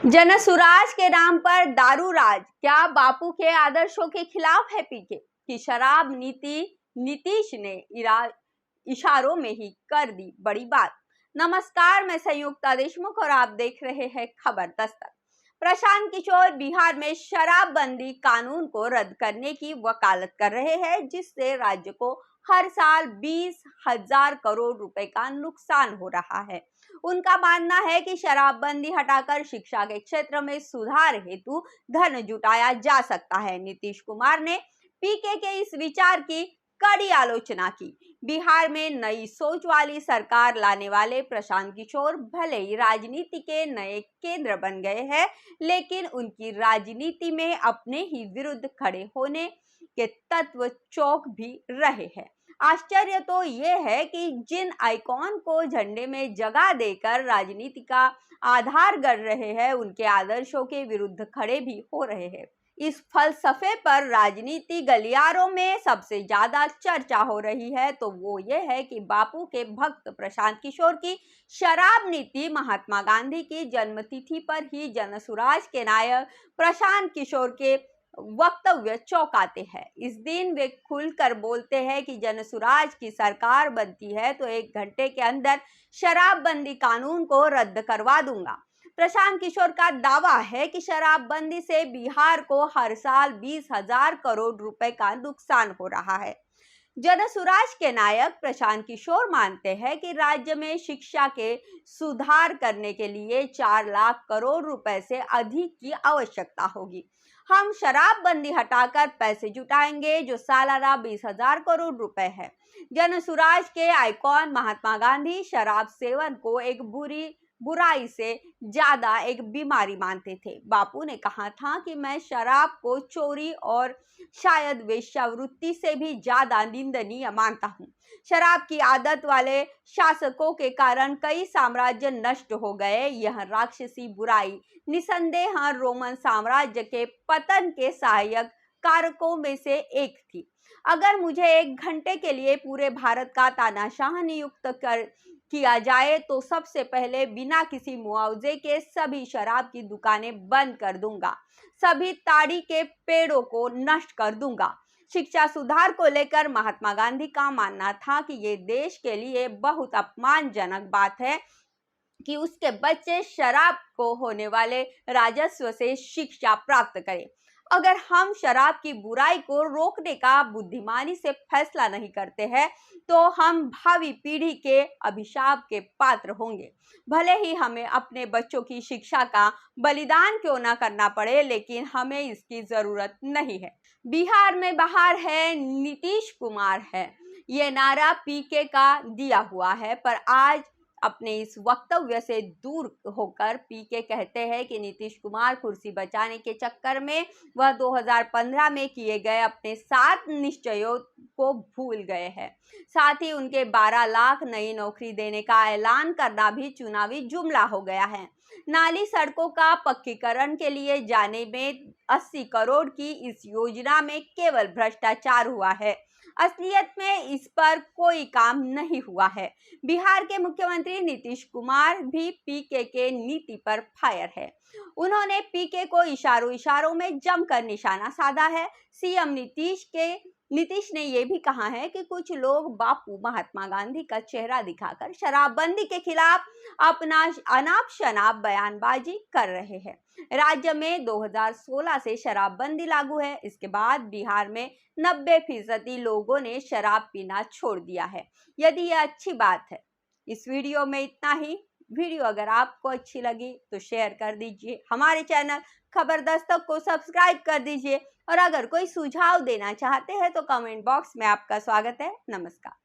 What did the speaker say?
जनसुराज के नाम पर दारू राज, क्या बापू के आदर्शों के खिलाफ है पीके की शराब नीति? नीतीश ने इशारों में ही कर दी बड़ी बात। नमस्कार, मैं संयुक्ता देशमुख और आप देख रहे हैं खबर दस्तक। प्रशांत किशोर बिहार में शराबबंदी कानून को रद्द करने की वकालत कर रहे हैं, जिससे राज्य को हर साल 20,000 करोड़ रुपए का नुकसान हो रहा है। उनका मानना है कि शराबबंदी हटाकर शिक्षा के क्षेत्र में सुधार हेतु धन जुटाया जा सकता है। नीतीश कुमार ने पीके के इस विचार की कड़ी आलोचना की। बिहार में नई सोच वाली सरकार लाने वाले प्रशांत किशोर भले ही राजनीति के नए केंद्र बन गए हैं, लेकिन उनकी राजनीति में अपने ही विरुद्ध खड़े होने के तत्व चौक भी रहे हैं। आश्चर्य तो ये है कि जिन आइकॉन को झंडे में जगह देकर राजनीति का आधार गढ़ रहे हैं, उनके आदर्शों के विरुद्ध खड़े भी हो रहे हैं। इस फलसफे पर राजनीति गलियारों में सबसे ज्यादा चर्चा हो रही है तो वो ये है कि बापू के भक्त प्रशांत किशोर की शराब नीति महात्मा गांधी की जन्मतिथि पर ही जनसुराज के नायक प्रशांत किशोर के वक्तव्य चौंकाते हैं। इस दिन वे खुलकर बोलते हैं कि जनसुराज की सरकार बनती है तो 1 घंटे के अंदर शराबबंदी कानून को रद्द करवा दूंगा। प्रशांत किशोर का दावा है कि शराबबंदी से बिहार को हर साल 20,000 करोड़ रुपए का नुकसान हो रहा है। जनसुराज के नायक प्रशांत किशोर मानते हैं कि राज्य में शिक्षा के सुधार करने के लिए 4 लाख करोड़ रुपए से अधिक की आवश्यकता होगी। हम शराबबंदी हटाकर पैसे जुटाएंगे जो सालाना 20,000 करोड़ रुपए है। जनसुराज के आइकॉन महात्मा गांधी शराब सेवन को एक बुराई से ज्यादा एक बीमारी मानते थे। बापू ने कहा था कि मैं शराब को चोरी और शायद वेश्यावृत्ति से भी ज्यादा निंदनीय मानता हूँ। शराब की आदत वाले शासकों के कारण कई साम्राज्य नष्ट हो गए। यह राक्षसी बुराई निसंदेह रोमन साम्राज्य के पतन के सहायक कारकों में से एक थी। अगर मुझे 1 घंटे के लिए पूरे भारत का तानाशाह नियुक्त किया जाए तो सबसे पहले बिना किसी मुआवजे के सभी शराब की दुकानें बंद कर दूंगा, सभी ताड़ी के पेड़ों को नष्ट कर दूंगा। शिक्षा सुधार को लेकर महात्मा गांधी का मानना था कि ये देश के लिए बहुत अपमानजनक बात है कि उसके बच्चे शराब को होने वाले राजस्व से शिक्षा प्राप्त करें। अगर हम शराब की बुराई को रोकने का बुद्धिमानी से फैसला नहीं करते हैं तो हम भावी पीढ़ी के अभिशाप के पात्र होंगे। भले ही हमें अपने बच्चों की शिक्षा का बलिदान क्यों ना करना पड़े, लेकिन हमें इसकी जरूरत नहीं है। बिहार में बाहर है, नीतीश कुमार है, ये नारा पीके का दिया हुआ है। पर आज अपने इस वक्तव्य से दूर होकर पीके कहते हैं कि नीतीश कुमार कुर्सी बचाने के चक्कर में वह 2015 में किए गए अपने 7 निश्चयों को भूल गए हैं। साथ ही उनके 12 लाख नई नौकरी देने का ऐलान करना भी चुनावी जुमला हो गया है। नाली सड़कों का पक्कीकरण के लिए जाने में 80 करोड़ की इस योजना में केवल भ्रष्टाचार हुआ है। असलियत में इस पर कोई काम नहीं हुआ है। बिहार के मुख्यमंत्री नीतीश कुमार भी पीके के नीति पर फायर है। उन्होंने पीके को इशारों में जमकर निशाना साधा है। सीएम नीतीश ने यह भी कहा है कि कुछ लोग बापू महात्मा गांधी का चेहरा दिखाकर शराबबंदी के खिलाफ अपना अनाप शनाप बयानबाजी कर रहे हैं। राज्य में 2016 से शराबबंदी लागू है। इसके बाद बिहार में 90% लोगों ने शराब पीना छोड़ दिया है। यदि यह अच्छी बात है। इस वीडियो में इतना ही। वीडियो अगर आपको अच्छी लगी तो शेयर कर दीजिए। हमारे चैनल खबर दस्तक को सब्सक्राइब कर दीजिए और अगर कोई सुझाव देना चाहते हैं तो कमेंट बॉक्स में आपका स्वागत है। नमस्कार।